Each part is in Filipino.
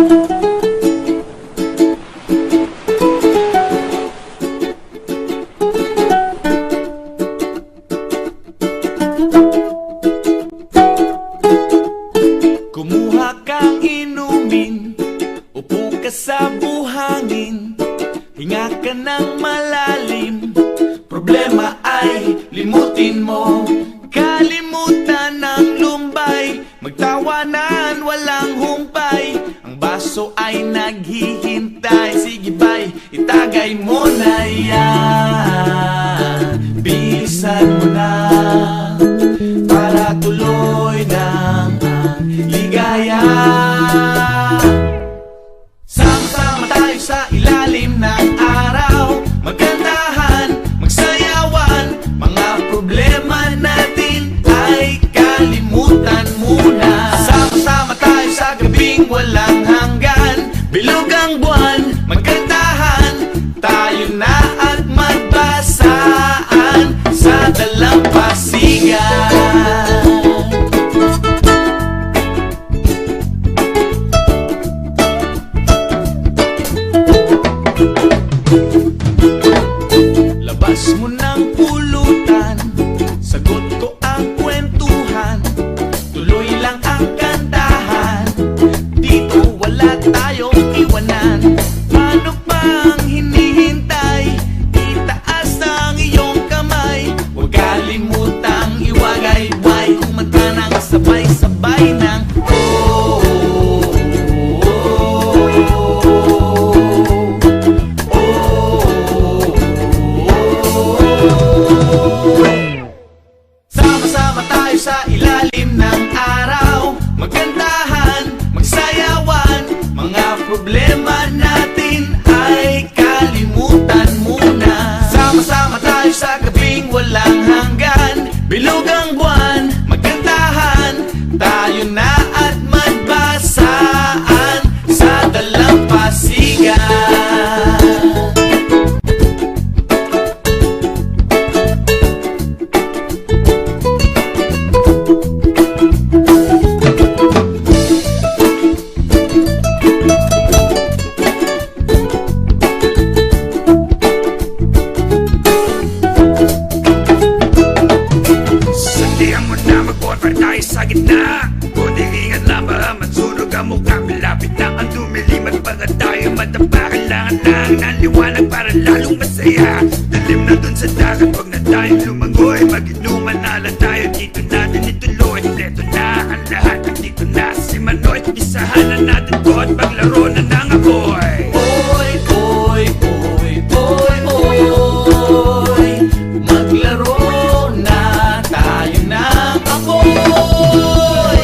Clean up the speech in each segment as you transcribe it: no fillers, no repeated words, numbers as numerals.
Kumuha kang inumin, upo ka sa buhangin, hinga ka ng malalim. Problema ay limutin mo, kalimutan ng lumbay, magtawanan walang humpay, ang baso ay naghihintay. Sige bay, itagay mo na yan, bilisan mo na, para tuloy ng ligaya. Sama-sama tayo sa ilalim ng araw, magkantahan, magsayawan, mga problema natin ay kalimutan muna. Sama-sama tayo sa gabing walang hanggan, bilog ang buwan, magkantahan, tayo na at magbasaan sa dalampasigan. Labas mo ng pulutan, sagot ko ang kwentuhan, tuloy lang ang kantahan, dito wala tayong iwanan. Paano pang hinihintay, itaas ang iyong kamay, huwag kalimutang iwagay-way, kumanta ng sabay-sabay ng sama-sama tayo sa ilalim ng araw, magkantahan, magsayawan, mga problema natin ay kalimutan muna. Sama-sama tayo sa gabing walang hanggan, bilog ang buwan, magkantahan, tayo na at magbasaan sa dalampasigan. Sandihan mo na mag-bonfire tayo sa gitna, kundi ingat lang baka matsunog ang mukha. Malapit na ang dumilim at baka tayo madapa, kailangan lang ng liwanag para lalong masaya. Dilim na dun sa dagat, wag na tayong lumangoy, mag-inuman na lang tayo, dito natin ituloy. Leto na ang lahat, dito na si Manoy, isahan na natin to at paglaro na ng apoy. Oy, oy, oy, oy, oy, maglaro na tayo ng apoy.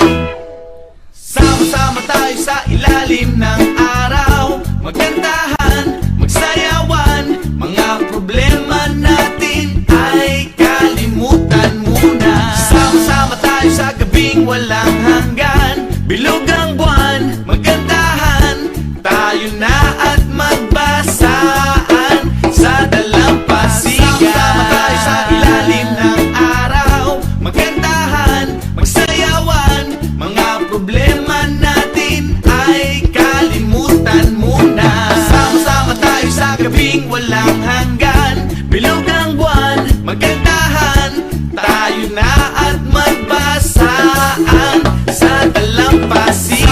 Sama-sama tayo sa ilalim ng araw, magkantahan, magsayawan, mga problema natin ay kalimutan muna. Sama-sama tayo sa gabing walang hanggan, bilog ang buwan, magkantahan, tayo na at magbasaan sa dalampasigan. Sama-sama tayo sa ilalim ng araw, magkantahan, magsayawan, mga problema natin ay kalimutan muna. Sama-sama tayo sa gabing walang hanggan, bilog ang buwan, magkantahan, tayo na at magbasaan sa dalampasigan.